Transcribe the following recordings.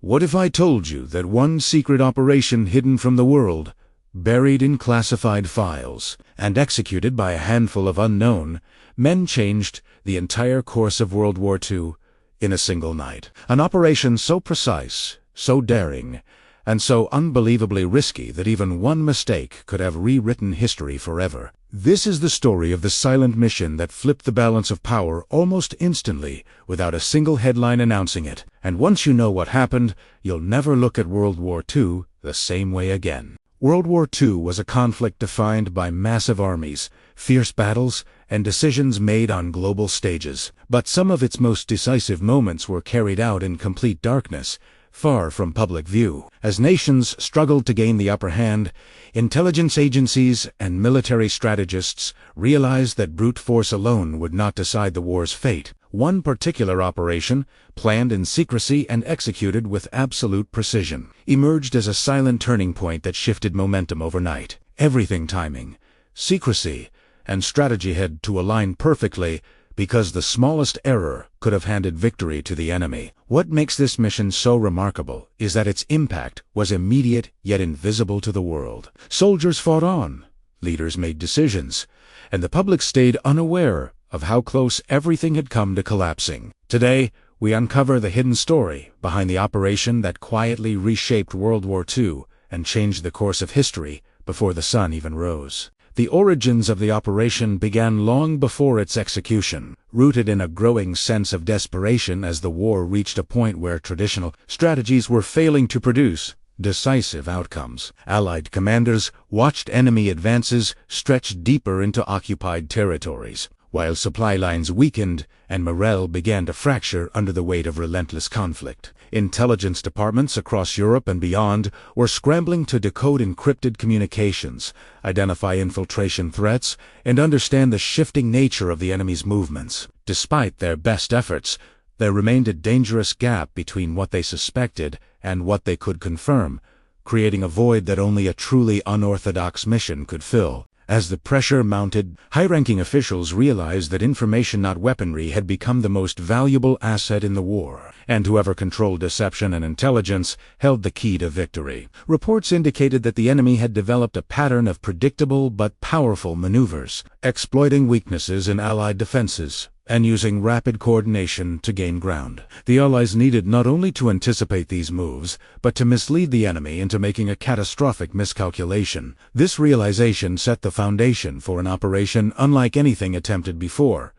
What if I told you that one secret operation hidden from the world, buried in classified files, and executed by a handful of unknown men changed the entire course of World War II in a single night? An operation so precise, so daring, and so unbelievably risky that even one mistake could have rewritten history forever. This is the story of the silent mission that flipped the balance of power almost instantly without a single headline announcing it. And once you know what happened, you'll never look at World War II the same way again. World War II was a conflict defined by massive armies, fierce battles, and decisions made on global stages. But some of its most decisive moments were carried out in complete darkness, far from public view. As nations struggled to gain the upper hand, intelligence agencies and military strategists realized that brute force alone would not decide the war's fate. One particular operation, planned in secrecy and executed with absolute precision, emerged as a silent turning point that shifted momentum overnight. Everything timing, secrecy, and strategy had to align perfectly, because the smallest error could have handed victory to the enemy. What makes this mission so remarkable is that its impact was immediate yet invisible to the world. Soldiers fought on, leaders made decisions, and the public stayed unaware of how close everything had come to collapsing. Today, we uncover the hidden story behind the operation that quietly reshaped World War II and changed the course of history before the sun even rose. The origins of the operation began long before its execution, rooted in a growing sense of desperation as the war reached a point where traditional strategies were failing to produce decisive outcomes. Allied commanders watched enemy advances stretch deeper into occupied territories, while supply lines weakened and morale began to fracture under the weight of relentless conflict. Intelligence departments across Europe and beyond were scrambling to decode encrypted communications, identify infiltration threats, and understand the shifting nature of the enemy's movements. Despite their best efforts, there remained a dangerous gap between what they suspected and what they could confirm, creating a void that only a truly unorthodox mission could fill. As the pressure mounted, high-ranking officials realized that information, not weaponry, had become the most valuable asset in the war, and whoever controlled deception and intelligence held the key to victory. Reports indicated that the enemy had developed a pattern of predictable but powerful maneuvers, exploiting weaknesses in Allied defenses and using rapid coordination to gain ground. The Allies needed not only to anticipate these moves, but to mislead the enemy into making a catastrophic miscalculation. This realization set the foundation for an operation unlike anything attempted before,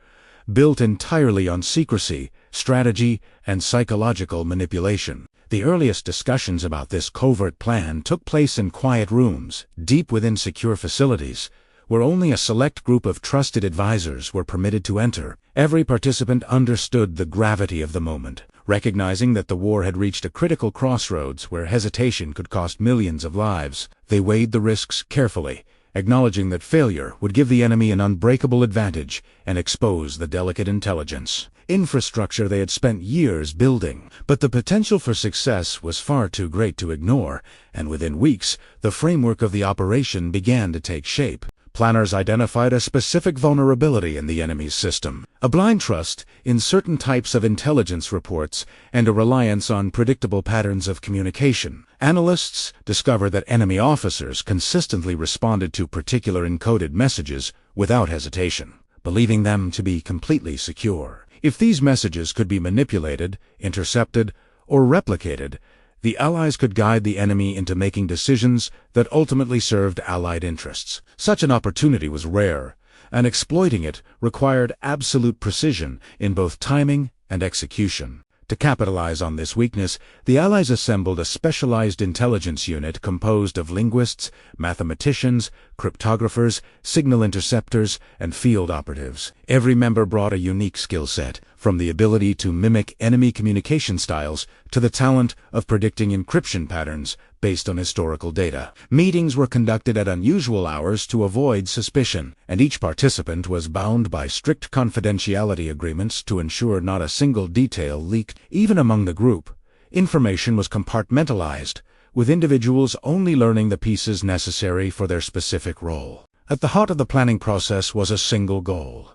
built entirely on secrecy, strategy, and psychological manipulation. The earliest discussions about this covert plan took place in quiet rooms, deep within secure facilities, where only a select group of trusted advisors were permitted to enter. Every participant understood the gravity of the moment, recognizing that the war had reached a critical crossroads where hesitation could cost millions of lives. They weighed the risks carefully, acknowledging that failure would give the enemy an unbreakable advantage and expose the delicate intelligence infrastructure they had spent years building. But the potential for success was far too great to ignore, and within weeks, the framework of the operation began to take shape. Planners identified a specific vulnerability in the enemy's system, a blind trust in certain types of intelligence reports, and a reliance on predictable patterns of communication. Analysts discovered that enemy officers consistently responded to particular encoded messages without hesitation, believing them to be completely secure. If these messages could be manipulated, intercepted, or replicated, the Allies could guide the enemy into making decisions that ultimately served Allied interests. Such an opportunity was rare, and exploiting it required absolute precision in both timing and execution. To capitalize on this weakness, the Allies assembled a specialized intelligence unit composed of linguists, mathematicians, cryptographers, signal interceptors, and field operatives. Every member brought a unique skill set, from the ability to mimic enemy communication styles to the talent of predicting encryption patterns based on historical data. Meetings were conducted at unusual hours to avoid suspicion, and each participant was bound by strict confidentiality agreements to ensure not a single detail leaked. Even among the group, information was compartmentalized, with individuals only learning the pieces necessary for their specific role. At the heart of the planning process was a single goal: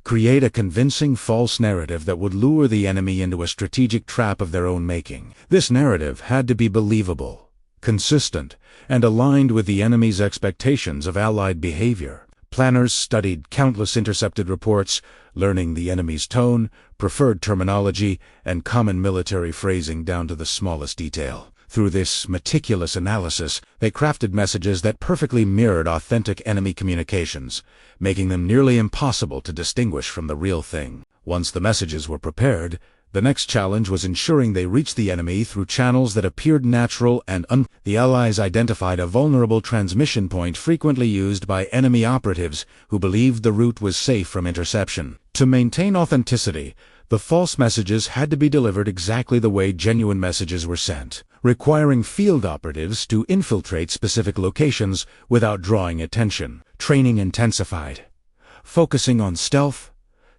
create a convincing false narrative that would lure the enemy into a strategic trap of their own making. This narrative had to be believable, consistent, and aligned with the enemy's expectations of Allied behavior. Planners studied countless intercepted reports, learning the enemy's tone, preferred terminology, and common military phrasing down to the smallest detail. Through this meticulous analysis, they crafted messages that perfectly mirrored authentic enemy communications, making them nearly impossible to distinguish from the real thing. Once the messages were prepared, the next challenge was ensuring they reached the enemy through channels that appeared natural and The Allies identified a vulnerable transmission point frequently used by enemy operatives who believed the route was safe from interception. To maintain authenticity, the false messages had to be delivered exactly the way genuine messages were sent, requiring field operatives to infiltrate specific locations without drawing attention. Training intensified, focusing on stealth,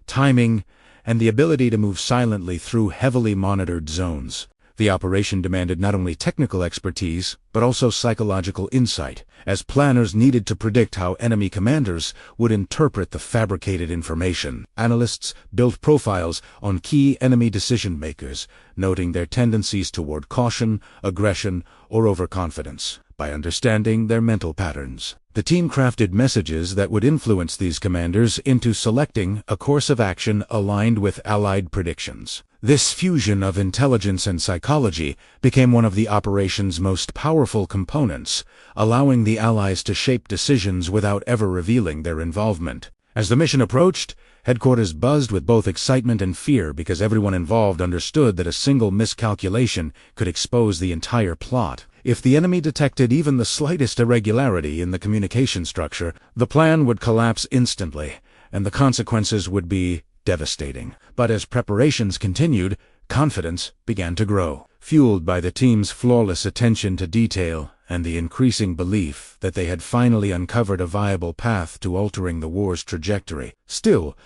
timing, and the ability to move silently through heavily monitored zones. The operation demanded not only technical expertise, but also psychological insight, as planners needed to predict how enemy commanders would interpret the fabricated information. Analysts built profiles on key enemy decision-makers, noting their tendencies toward caution, aggression, or overconfidence. By understanding their mental patterns, the team crafted messages that would influence these commanders into selecting a course of action aligned with Allied predictions. This fusion of intelligence and psychology became one of the operation's most powerful components, allowing the Allies to shape decisions without ever revealing their involvement. As the mission approached, headquarters buzzed with both excitement and fear because everyone involved understood that a single miscalculation could expose the entire plot. If the enemy detected even the slightest irregularity in the communication structure, the plan would collapse instantly, and the consequences would be devastating. But as preparations continued, confidence began to grow, fueled by the team's flawless attention to detail and the increasing belief that they had finally uncovered a viable path to altering the war's trajectory. Still,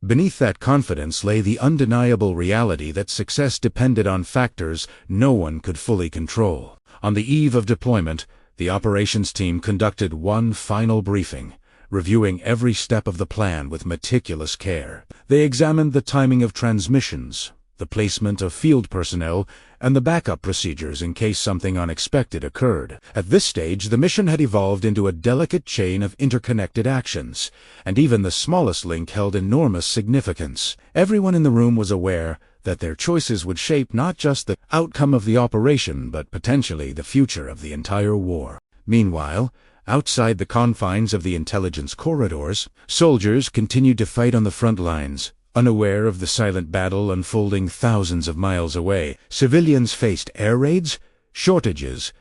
beneath that confidence lay the undeniable reality that success depended on factors no one could fully control. On the eve of deployment, the operations team conducted one final briefing, reviewing every step of the plan with meticulous care. They examined the timing of transmissions, the placement of field personnel, and the backup procedures in case something unexpected occurred. At this stage, the mission had evolved into a delicate chain of interconnected actions, and even the smallest link held enormous significance. Everyone in the room was aware that their choices would shape not just the outcome of the operation, but potentially the future of the entire war. Meanwhile, outside the confines of the intelligence corridors, soldiers continued to fight on the front lines, unaware of the silent battle unfolding thousands of miles away. Civilians faced air raids, shortages,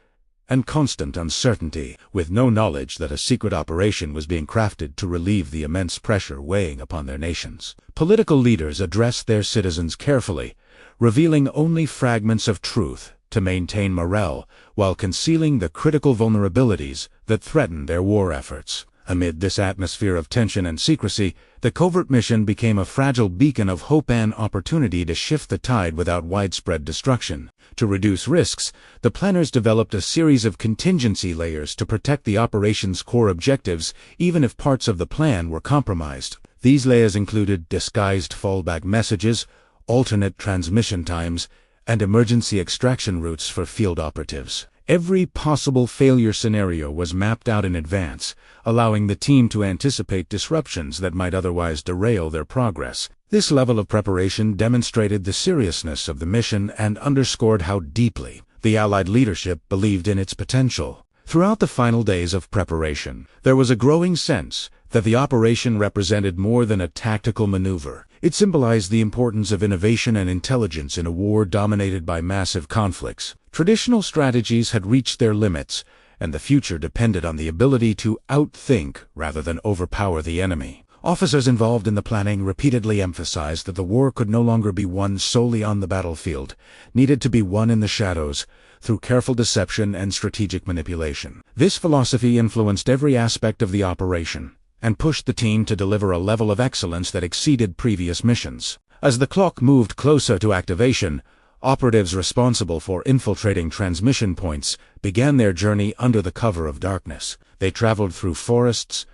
and constant uncertainty, with no knowledge that a secret operation was being crafted to relieve the immense pressure weighing upon their nations. Political leaders addressed their citizens carefully, revealing only fragments of truth to maintain morale while concealing the critical vulnerabilities that threatened their war efforts. Amid this atmosphere of tension and secrecy, the covert mission became a fragile beacon of hope and opportunity to shift the tide without widespread destruction. To reduce risks, the planners developed a series of contingency layers to protect the operation's core objectives, even if parts of the plan were compromised. These layers included disguised fallback messages, alternate transmission times, and emergency extraction routes for field operatives. Every possible failure scenario was mapped out in advance, allowing the team to anticipate disruptions that might otherwise derail their progress. This level of preparation demonstrated the seriousness of the mission and underscored how deeply the Allied leadership believed in its potential. Throughout the final days of preparation, there was a growing sense that the operation represented more than a tactical maneuver. It symbolized the importance of innovation and intelligence in a war dominated by massive conflicts. Traditional strategies had reached their limits, and the future depended on the ability to outthink rather than overpower the enemy. Officers involved in the planning repeatedly emphasized that the war could no longer be won solely on the battlefield, needed to be won in the shadows, through careful deception and strategic manipulation. This philosophy influenced every aspect of the operation, and pushed the team to deliver a level of excellence that exceeded previous missions. As the clock moved closer to activation, operatives responsible for infiltrating transmission points began their journey under the cover of darkness. They traveled through forests,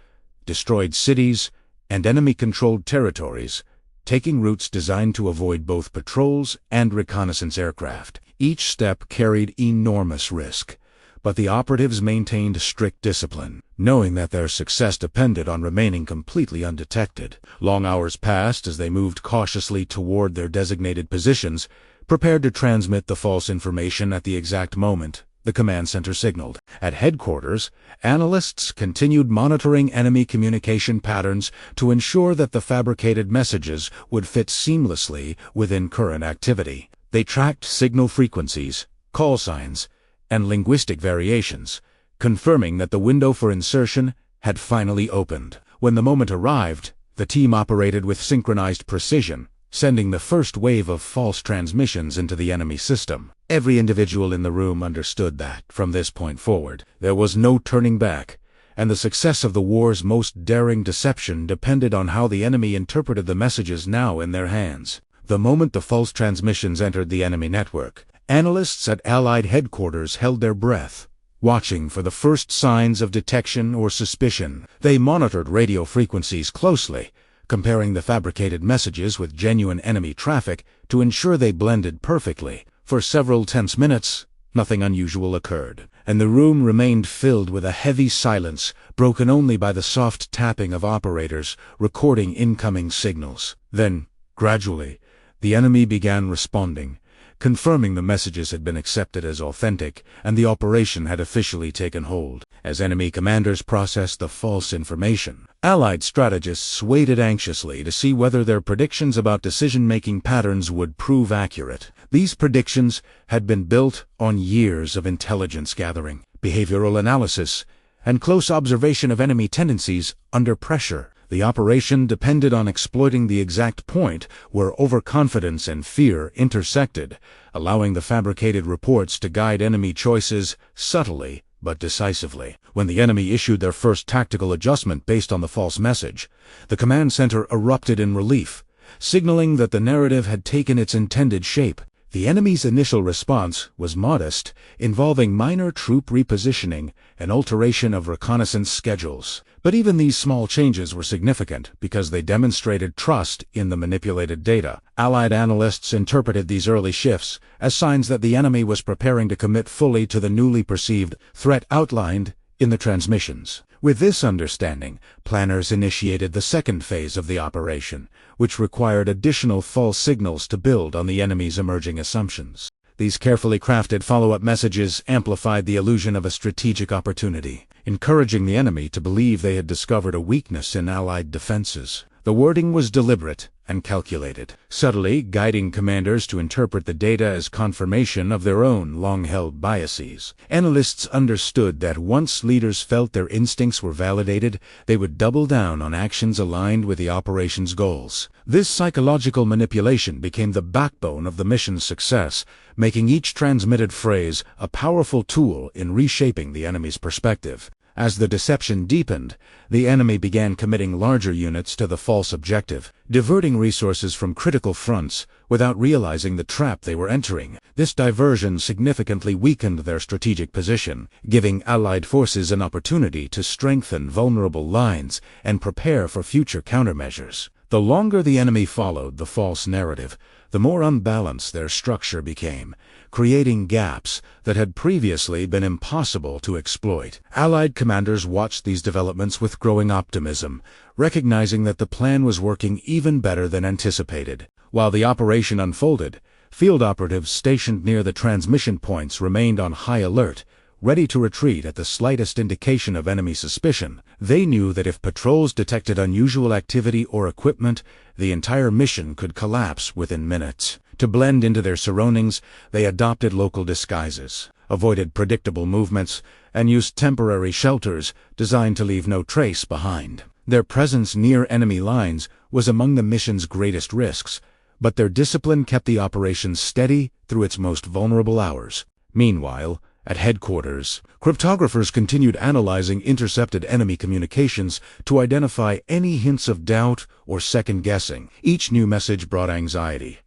destroyed cities, and enemy-controlled territories, taking routes designed to avoid both patrols and reconnaissance aircraft. Each step carried enormous risk, but the operatives maintained strict discipline, knowing that their success depended on remaining completely undetected. Long hours passed as they moved cautiously toward their designated positions, prepared to transmit the false information at the exact moment the command center signaled. At headquarters, analysts continued monitoring enemy communication patterns to ensure that the fabricated messages would fit seamlessly within current activity. They tracked signal frequencies, call signs, and linguistic variations, confirming that the window for insertion had finally opened. When the moment arrived, the team operated with synchronized precision, sending the first wave of false transmissions into the enemy system. Every individual in the room understood that, from this point forward, there was no turning back, and the success of the war's most daring deception depended on how the enemy interpreted the messages now in their hands. The moment the false transmissions entered the enemy network, analysts at Allied headquarters held their breath, watching for the first signs of detection or suspicion. They monitored radio frequencies closely, comparing the fabricated messages with genuine enemy traffic to ensure they blended perfectly. For several tense minutes, nothing unusual occurred, and the room remained filled with a heavy silence, broken only by the soft tapping of operators recording incoming signals. Then, gradually, the enemy began responding, confirming the messages had been accepted as authentic and the operation had officially taken hold. As enemy commanders processed the false information, Allied strategists waited anxiously to see whether their predictions about decision-making patterns would prove accurate. These predictions had been built on years of intelligence gathering, behavioral analysis, and close observation of enemy tendencies under pressure. The operation depended on exploiting the exact point where overconfidence and fear intersected, allowing the fabricated reports to guide enemy choices subtly but decisively. When the enemy issued their first tactical adjustment based on the false message, the command center erupted in relief, signaling that the narrative had taken its intended shape. The enemy's initial response was modest, involving minor troop repositioning and alteration of reconnaissance schedules. But even these small changes were significant because they demonstrated trust in the manipulated data. Allied analysts interpreted these early shifts as signs that the enemy was preparing to commit fully to the newly perceived threat outlined in the transmissions. With this understanding, planners initiated the second phase of the operation, which required additional false signals to build on the enemy's emerging assumptions. These carefully crafted follow-up messages amplified the illusion of a strategic opportunity, encouraging the enemy to believe they had discovered a weakness in Allied defenses. The wording was deliberate and calculated, subtly guiding commanders to interpret the data as confirmation of their own long-held biases. Analysts understood that once leaders felt their instincts were validated, they would double down on actions aligned with the operation's goals. This psychological manipulation became the backbone of the mission's success, making each transmitted phrase a powerful tool in reshaping the enemy's perspective. As the deception deepened, the enemy began committing larger units to the false objective, diverting resources from critical fronts without realizing the trap they were entering. This diversion significantly weakened their strategic position, giving Allied forces an opportunity to strengthen vulnerable lines and prepare for future countermeasures. The longer the enemy followed the false narrative, the more unbalanced their structure became, creating gaps that had previously been impossible to exploit. Allied commanders watched these developments with growing optimism, recognizing that the plan was working even better than anticipated. While the operation unfolded, field operatives stationed near the transmission points remained on high alert, ready to retreat at the slightest indication of enemy suspicion. They knew that if patrols detected unusual activity or equipment, the entire mission could collapse within minutes. To blend into their surroundings, they adopted local disguises, avoided predictable movements, and used temporary shelters designed to leave no trace behind. Their presence near enemy lines was among the mission's greatest risks, but their discipline kept the operation steady through its most vulnerable hours. Meanwhile, at headquarters, cryptographers continued analyzing intercepted enemy communications to identify any hints of doubt or second-guessing. Each new message brought anxiety,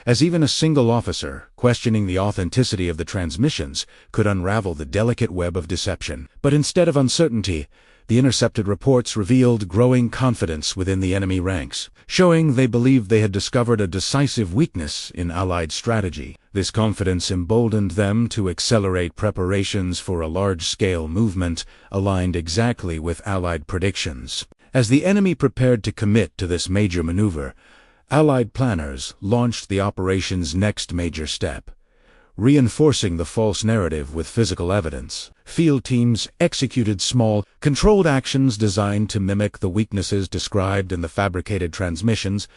as even a single officer, questioning the authenticity of the transmissions, could unravel the delicate web of deception. But instead of uncertainty, The intercepted reports revealed growing confidence within the enemy ranks, showing they believed they had discovered a decisive weakness in Allied strategy. This confidence emboldened them to accelerate preparations for a large-scale movement aligned exactly with Allied predictions. As the enemy prepared to commit to this major maneuver, Allied planners launched the operation's next major step, reinforcing the false narrative with physical evidence. Field teams executed small, controlled actions designed to mimic the weaknesses described in the fabricated transmissions,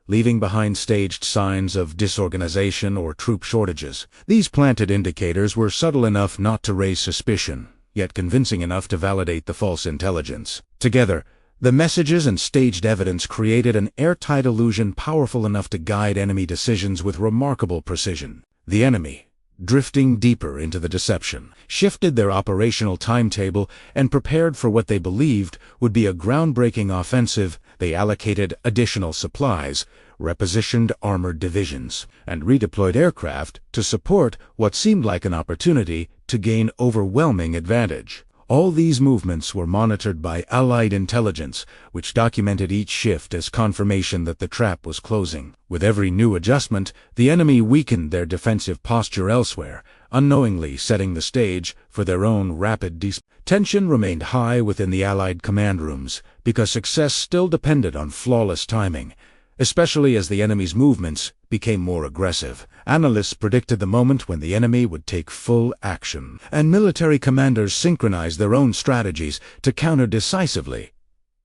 leaving behind staged signs of disorganization or troop shortages. These planted indicators were subtle enough not to raise suspicion, yet convincing enough to validate the false intelligence. Together, the messages and staged evidence created an airtight illusion powerful enough to guide enemy decisions with remarkable precision. The enemy, drifting deeper into the deception, shifted their operational timetable and prepared for what they believed would be a groundbreaking offensive. They allocated additional supplies, repositioned armored divisions, and redeployed aircraft to support what seemed like an opportunity to gain overwhelming advantage. All these movements were monitored by Allied intelligence, which documented each shift as confirmation that the trap was closing. With every new adjustment, the enemy weakened their defensive posture elsewhere, unknowingly setting the stage for their own rapid Tension remained high within the Allied command rooms, because success still depended on flawless timing, especially as the enemy's movements became more aggressive. Analysts predicted the moment when the enemy would take full action, and military commanders synchronized their own strategies to counter decisively.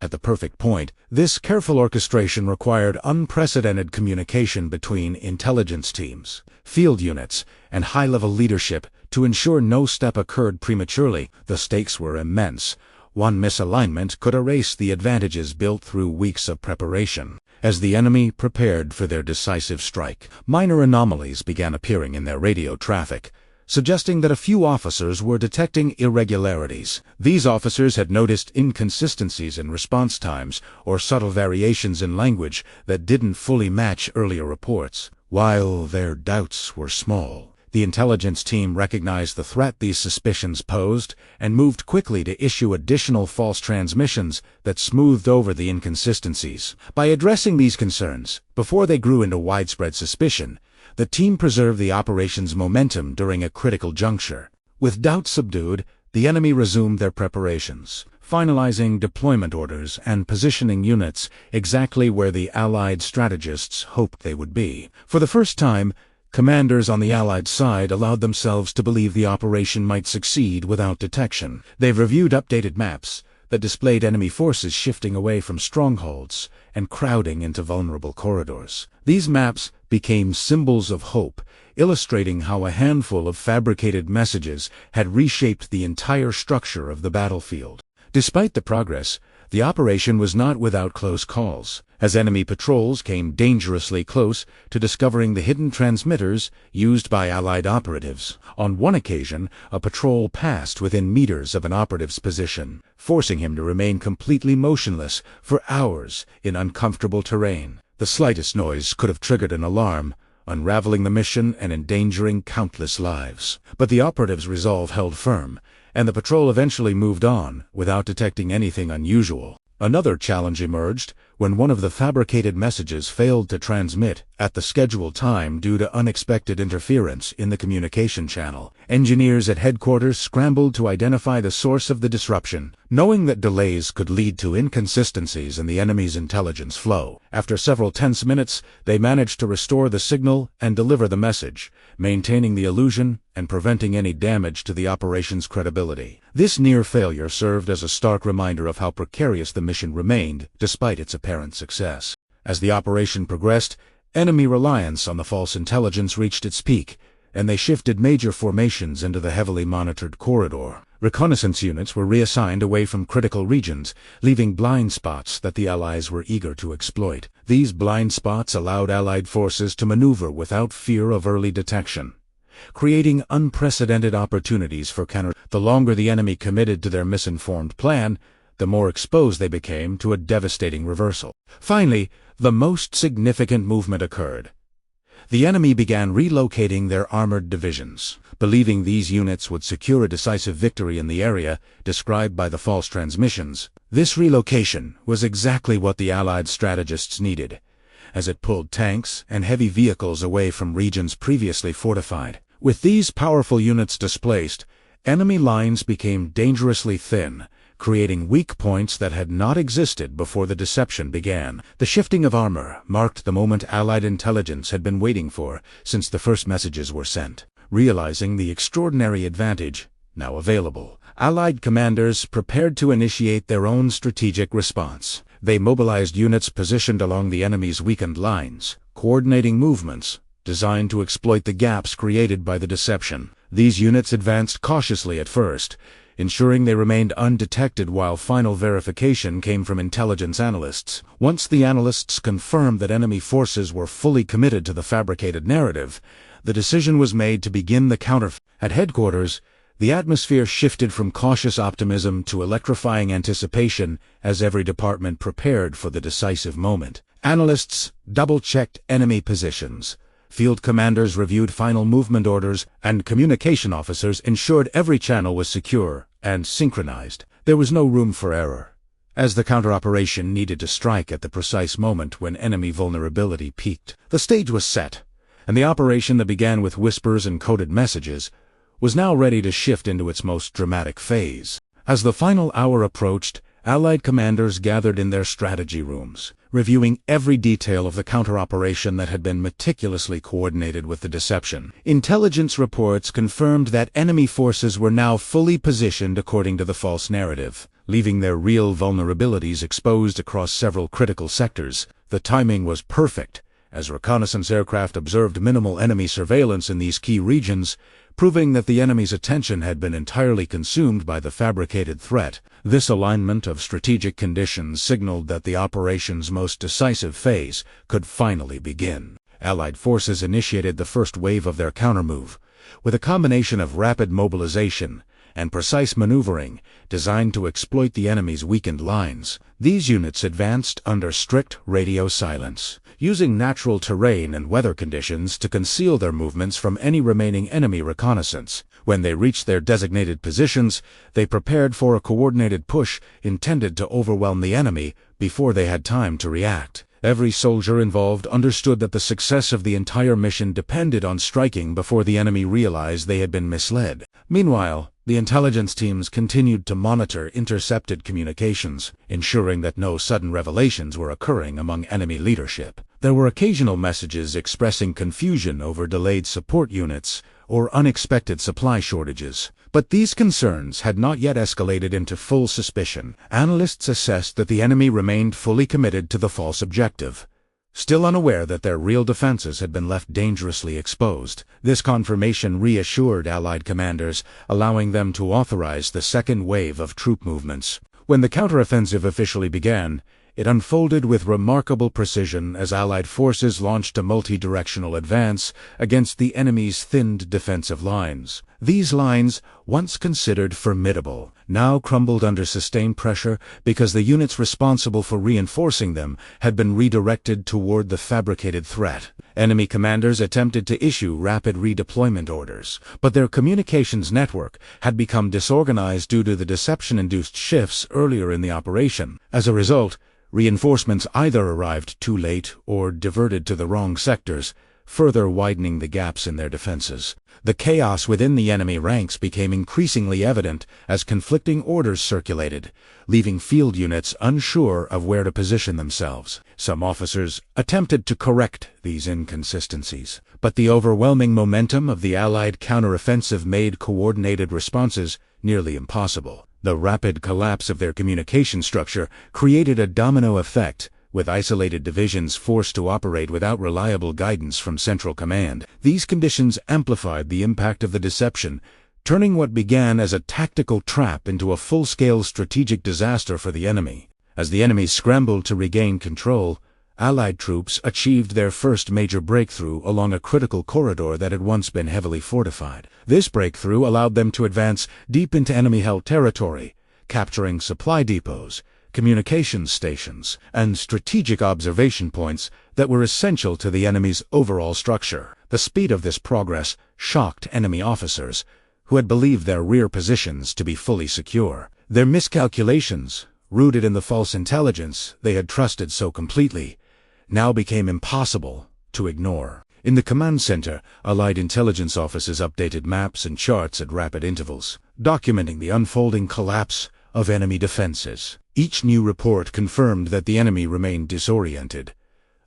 At the perfect point, this careful orchestration required unprecedented communication between intelligence teams, field units, and high-level leadership to ensure no step occurred prematurely. The stakes were immense. One misalignment could erase the advantages built through weeks of preparation. As the enemy prepared for their decisive strike, minor anomalies began appearing in their radio traffic, suggesting that a few officers were detecting irregularities. These officers had noticed inconsistencies in response times or subtle variations in language that didn't fully match earlier reports. While their doubts were small, the intelligence team recognized the threat these suspicions posed and moved quickly to issue additional false transmissions that smoothed over the inconsistencies. By addressing these concerns, before they grew into widespread suspicion, the team preserved the operation's momentum during a critical juncture. With doubts subdued, the enemy resumed their preparations, finalizing deployment orders and positioning units exactly where the Allied strategists hoped they would be. For the first time, commanders on the Allied side allowed themselves to believe the operation might succeed without detection. They reviewed updated maps that displayed enemy forces shifting away from strongholds and crowding into vulnerable corridors. These maps became symbols of hope, illustrating how a handful of fabricated messages had reshaped the entire structure of the battlefield. Despite the progress, the operation was not without close calls, as enemy patrols came dangerously close to discovering the hidden transmitters used by Allied operatives. On one occasion, a patrol passed within meters of an operative's position, forcing him to remain completely motionless for hours in uncomfortable terrain. The slightest noise could have triggered an alarm, unraveling the mission and endangering countless lives. But the operative's resolve held firm, and the patrol eventually moved on without detecting anything unusual. Another challenge emerged when one of the fabricated messages failed to transmit at the scheduled time due to unexpected interference in the communication channel. Engineers at headquarters scrambled to identify the source of the disruption, knowing that delays could lead to inconsistencies in the enemy's intelligence flow. After several tense minutes, they managed to restore the signal and deliver the message, maintaining the illusion and preventing any damage to the operation's credibility. This near failure served as a stark reminder of how precarious the mission remained despite its apparent success. As the operation progressed, enemy reliance on the false intelligence reached its peak, and they shifted major formations into the heavily monitored corridor. Reconnaissance units were reassigned away from critical regions, leaving blind spots that the Allies were eager to exploit. These blind spots allowed Allied forces to maneuver without fear of early detection, creating unprecedented opportunities for counter. The longer the enemy committed to their misinformed plan, the more exposed they became to a devastating reversal. Finally, the most significant movement occurred. the enemy began relocating their armored divisions, believing these units would secure a decisive victory in the area described by the false transmissions. This relocation was exactly what the Allied strategists needed, as it pulled tanks and heavy vehicles away from regions previously fortified. With these powerful units displaced, enemy lines became dangerously thin, creating weak points that had not existed before the deception began. The shifting of armor marked the moment Allied intelligence had been waiting for since the first messages were sent. Realizing the extraordinary advantage now available, Allied commanders prepared to initiate their own strategic response. They mobilized units positioned along the enemy's weakened lines, coordinating movements designed to exploit the gaps created by the deception. These units advanced cautiously at first, ensuring they remained undetected while final verification came from intelligence analysts. Once the analysts confirmed that enemy forces were fully committed to the fabricated narrative, the decision was made to begin the counter. At headquarters, the atmosphere shifted from cautious optimism to electrifying anticipation as every department prepared for the decisive moment. Analysts double-checked enemy positions. Field commanders reviewed final movement orders, and communication officers ensured every channel was secure and synchronized. There was no room for error, as the counter-operation needed to strike at the precise moment when enemy vulnerability peaked. The stage was set, and the operation that began with whispers and coded messages was now ready to shift into its most dramatic phase. As the final hour approached, Allied commanders gathered in their strategy rooms, reviewing every detail of the counter-operation that had been meticulously coordinated with the deception. Intelligence reports confirmed that enemy forces were now fully positioned according to the false narrative, leaving their real vulnerabilities exposed across several critical sectors. The timing was perfect, as reconnaissance aircraft observed minimal enemy surveillance in these key regions, proving that the enemy's attention had been entirely consumed by the fabricated threat. This alignment of strategic conditions signaled that the operation's most decisive phase could finally begin. Allied forces initiated the first wave of their countermove, with a combination of rapid mobilization and precise maneuvering designed to exploit the enemy's weakened lines. These units advanced under strict radio silence, using natural terrain and weather conditions to conceal their movements from any remaining enemy reconnaissance. When they reached their designated positions, they prepared for a coordinated push intended to overwhelm the enemy before they had time to react. Every soldier involved understood that the success of the entire mission depended on striking before the enemy realized they had been misled. Meanwhile, the intelligence teams continued to monitor intercepted communications, ensuring that no sudden revelations were occurring among enemy leadership. There were occasional messages expressing confusion over delayed support units or unexpected supply shortages, but these concerns had not yet escalated into full suspicion. Analysts assessed that the enemy remained fully committed to the false objective, still unaware that their real defenses had been left dangerously exposed. This confirmation reassured Allied commanders, allowing them to authorize the second wave of troop movements. When the counteroffensive officially began, it unfolded with remarkable precision as Allied forces launched a multi-directional advance against the enemy's thinned defensive lines. These lines, once considered formidable, now crumbled under sustained pressure because the units responsible for reinforcing them had been redirected toward the fabricated threat. Enemy commanders attempted to issue rapid redeployment orders, but their communications network had become disorganized due to the deception-induced shifts earlier in the operation. As a result, reinforcements either arrived too late or diverted to the wrong sectors, further widening the gaps in their defenses. The chaos within the enemy ranks became increasingly evident as conflicting orders circulated, leaving field units unsure of where to position themselves. Some officers attempted to correct these inconsistencies, but the overwhelming momentum of the Allied counteroffensive made coordinated responses nearly impossible. The rapid collapse of their communication structure created a domino effect, with isolated divisions forced to operate without reliable guidance from central command. These conditions amplified the impact of the deception, turning what began as a tactical trap into a full-scale strategic disaster for the enemy. As the enemy scrambled to regain control, Allied troops achieved their first major breakthrough along a critical corridor that had once been heavily fortified. This breakthrough allowed them to advance deep into enemy-held territory, capturing supply depots, communications stations, and strategic observation points that were essential to the enemy's overall structure. The speed of this progress shocked enemy officers, who had believed their rear positions to be fully secure. Their miscalculations, rooted in the false intelligence they had trusted so completely, now became impossible to ignore. In the command center, Allied intelligence officers updated maps and charts at rapid intervals, documenting the unfolding collapse of enemy defenses. Each new report confirmed that the enemy remained disoriented,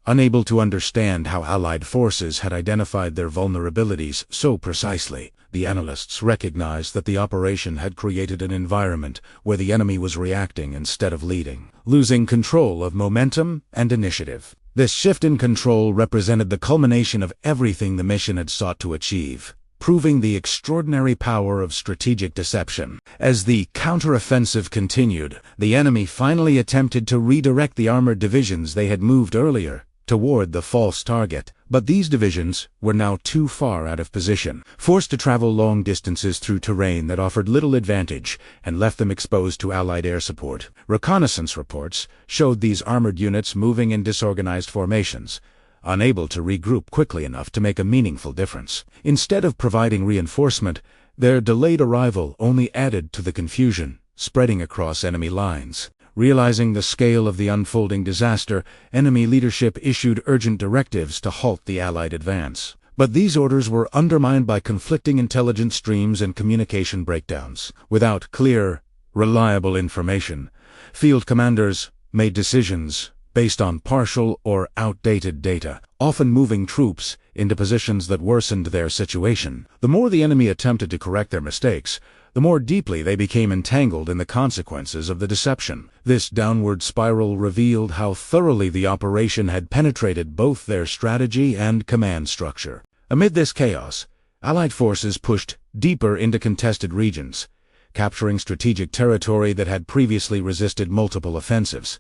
unable to understand how Allied forces had identified their vulnerabilities so precisely. The analysts recognized that the operation had created an environment where the enemy was reacting instead of leading, losing control of momentum and initiative. This shift in control represented the culmination of everything the mission had sought to achieve, proving the extraordinary power of strategic deception. As the counteroffensive continued, the enemy finally attempted to redirect the armored divisions they had moved earlier toward the false target. But these divisions were now too far out of position, forced to travel long distances through terrain that offered little advantage and left them exposed to Allied air support. Reconnaissance reports showed these armored units moving in disorganized formations, unable to regroup quickly enough to make a meaningful difference. Instead of providing reinforcement, their delayed arrival only added to the confusion spreading across enemy lines. Realizing the scale of the unfolding disaster, enemy leadership issued urgent directives to halt the Allied advance. But these orders were undermined by conflicting intelligence streams and communication breakdowns. Without clear, reliable information, field commanders made decisions based on partial or outdated data, often moving troops into positions that worsened their situation. The more the enemy attempted to correct their mistakes, the more deeply they became entangled in the consequences of the deception. This downward spiral revealed how thoroughly the operation had penetrated both their strategy and command structure. Amid this chaos, Allied forces pushed deeper into contested regions, capturing strategic territory that had previously resisted multiple offensives.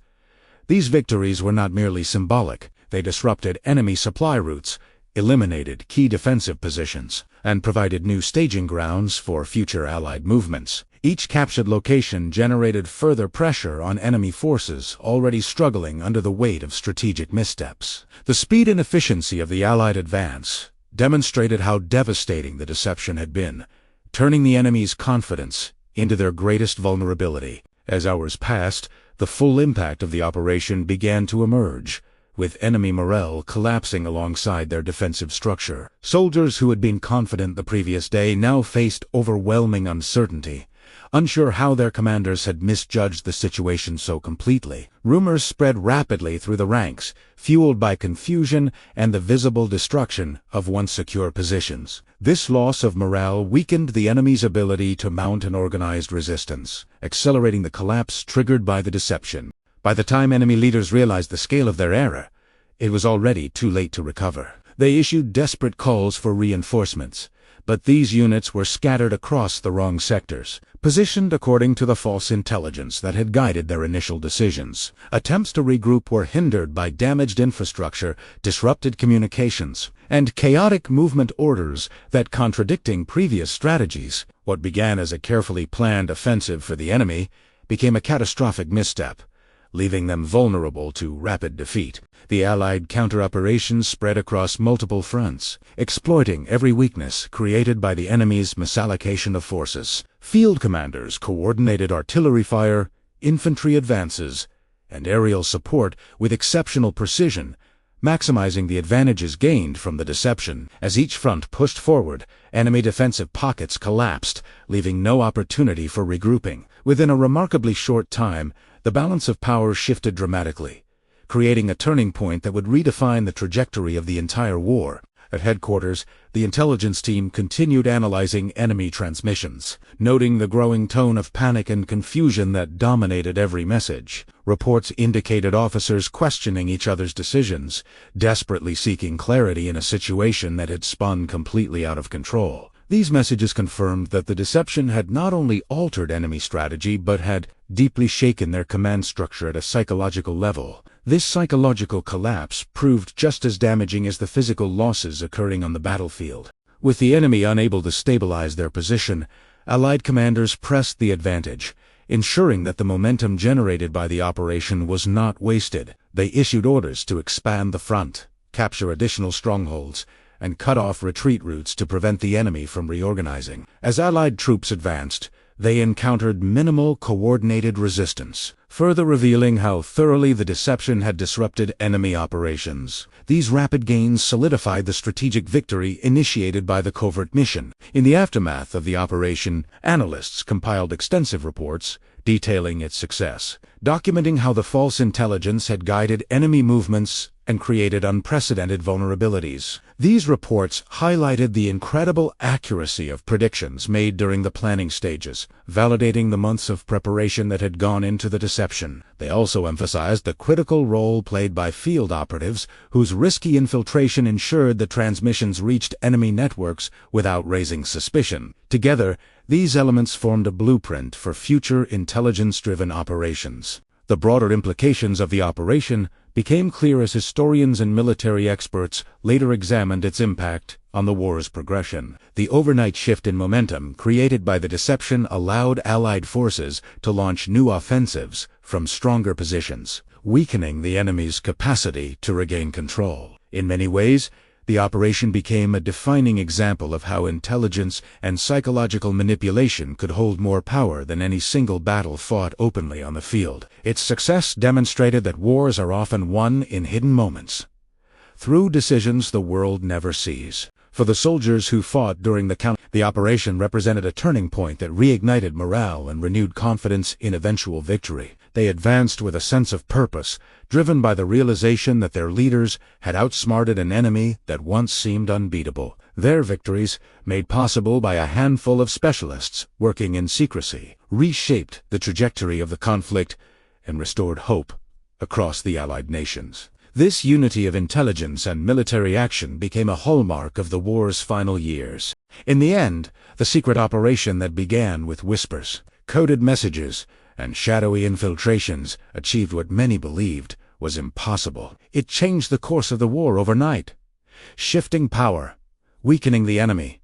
These victories were not merely symbolic. They disrupted enemy supply routes, eliminated key defensive positions, and provided new staging grounds for future Allied movements. Each captured location generated further pressure on enemy forces already struggling under the weight of strategic missteps. The speed and efficiency of the Allied advance demonstrated how devastating the deception had been, turning the enemy's confidence into their greatest vulnerability. As hours passed, the full impact of the operation began to emerge, with enemy morale collapsing alongside their defensive structure. Soldiers who had been confident the previous day now faced overwhelming uncertainty, unsure how their commanders had misjudged the situation so completely. Rumors spread rapidly through the ranks, fueled by confusion and the visible destruction of once secure positions. This loss of morale weakened the enemy's ability to mount an organized resistance, accelerating the collapse triggered by the deception. By the time enemy leaders realized the scale of their error, it was already too late to recover. They issued desperate calls for reinforcements, but these units were scattered across the wrong sectors, positioned according to the false intelligence that had guided their initial decisions. Attempts to regroup were hindered by damaged infrastructure, disrupted communications, and chaotic movement orders that contradicting previous strategies. What began as a carefully planned offensive for the enemy became a catastrophic misstep, leaving them vulnerable to rapid defeat. The Allied counter-operations spread across multiple fronts, exploiting every weakness created by the enemy's misallocation of forces. Field commanders coordinated artillery fire, infantry advances, and aerial support with exceptional precision, maximizing the advantages gained from the deception. As each front pushed forward, enemy defensive pockets collapsed, leaving no opportunity for regrouping. Within a remarkably short time, the balance of power shifted dramatically, creating a turning point that would redefine the trajectory of the entire war. At headquarters, the intelligence team continued analyzing enemy transmissions, noting the growing tone of panic and confusion that dominated every message. Reports indicated officers questioning each other's decisions, desperately seeking clarity in a situation that had spun completely out of control. These messages confirmed that the deception had not only altered enemy strategy but had deeply shaken their command structure at a psychological level. This psychological collapse proved just as damaging as the physical losses occurring on the battlefield. With the enemy unable to stabilize their position, Allied commanders pressed the advantage, ensuring that the momentum generated by the operation was not wasted. They issued orders to expand the front, capture additional strongholds, and cut off retreat routes to prevent the enemy from reorganizing. As Allied troops advanced, they encountered minimal coordinated resistance, further revealing how thoroughly the deception had disrupted enemy operations. These rapid gains solidified the strategic victory initiated by the covert mission. In the aftermath of the operation, analysts compiled extensive reports detailing its success, documenting how the false intelligence had guided enemy movements and created unprecedented vulnerabilities. These reports highlighted the incredible accuracy of predictions made during the planning stages, validating the months of preparation that had gone into the deception. They also emphasized the critical role played by field operatives, whose risky infiltration ensured the transmissions reached enemy networks without raising suspicion. Together, these elements formed a blueprint for future intelligence-driven operations. The broader implications of the operation became clear as historians and military experts later examined its impact on the war's progression. The overnight shift in momentum created by the deception allowed Allied forces to launch new offensives from stronger positions, weakening the enemy's capacity to regain control. In many ways, the operation became a defining example of how intelligence and psychological manipulation could hold more power than any single battle fought openly on the field. Its success demonstrated that wars are often won in hidden moments, through decisions the world never sees. For the soldiers who fought during the operation represented a turning point that reignited morale and renewed confidence in eventual victory. They advanced with a sense of purpose, driven by the realization that their leaders had outsmarted an enemy that once seemed unbeatable. Their victories, made possible by a handful of specialists working in secrecy, reshaped the trajectory of the conflict and restored hope across the Allied nations. This unity of intelligence and military action became a hallmark of the war's final years. In the end, the secret operation that began with whispers, coded messages, and shadowy infiltrations achieved what many believed was impossible. It changed the course of the war overnight, shifting power, weakening the enemy,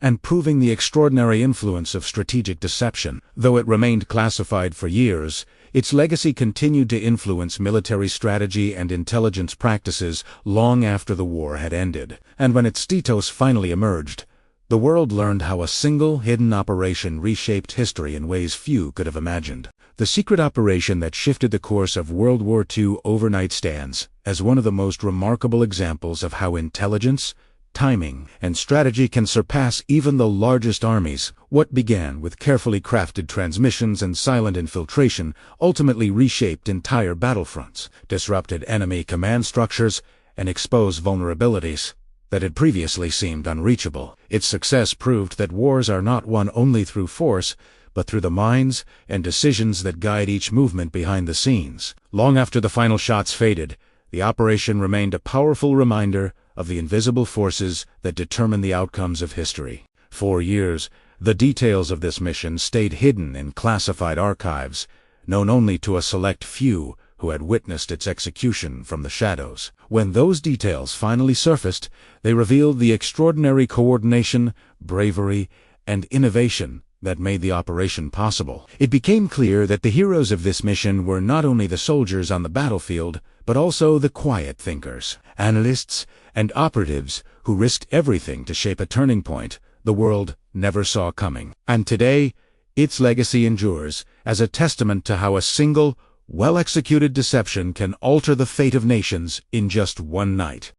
and proving the extraordinary influence of strategic deception. Though it remained classified for years, its legacy continued to influence military strategy and intelligence practices long after the war had ended. And when its details finally emerged, the world learned how a single hidden operation reshaped history in ways few could have imagined. The secret operation that shifted the course of World War II overnight stands as one of the most remarkable examples of how intelligence, timing, and strategy can surpass even the largest armies. What began with carefully crafted transmissions and silent infiltration ultimately reshaped entire battlefronts, disrupted enemy command structures, and exposed vulnerabilities that had previously seemed unreachable. Its success proved that wars are not won only through force, but through the minds and decisions that guide each movement behind the scenes. Long after the final shots faded, the operation remained a powerful reminder of the invisible forces that determine the outcomes of history. For years, the details of this mission stayed hidden in classified archives, known only to a select few who had witnessed its execution from the shadows. When those details finally surfaced, they revealed the extraordinary coordination, bravery, and innovation that made the operation possible. It became clear that the heroes of this mission were not only the soldiers on the battlefield, but also the quiet thinkers, analysts, and operatives who risked everything to shape a turning point the world never saw coming. And today, its legacy endures as a testament to how a single, well-executed deception can alter the fate of nations in just one night.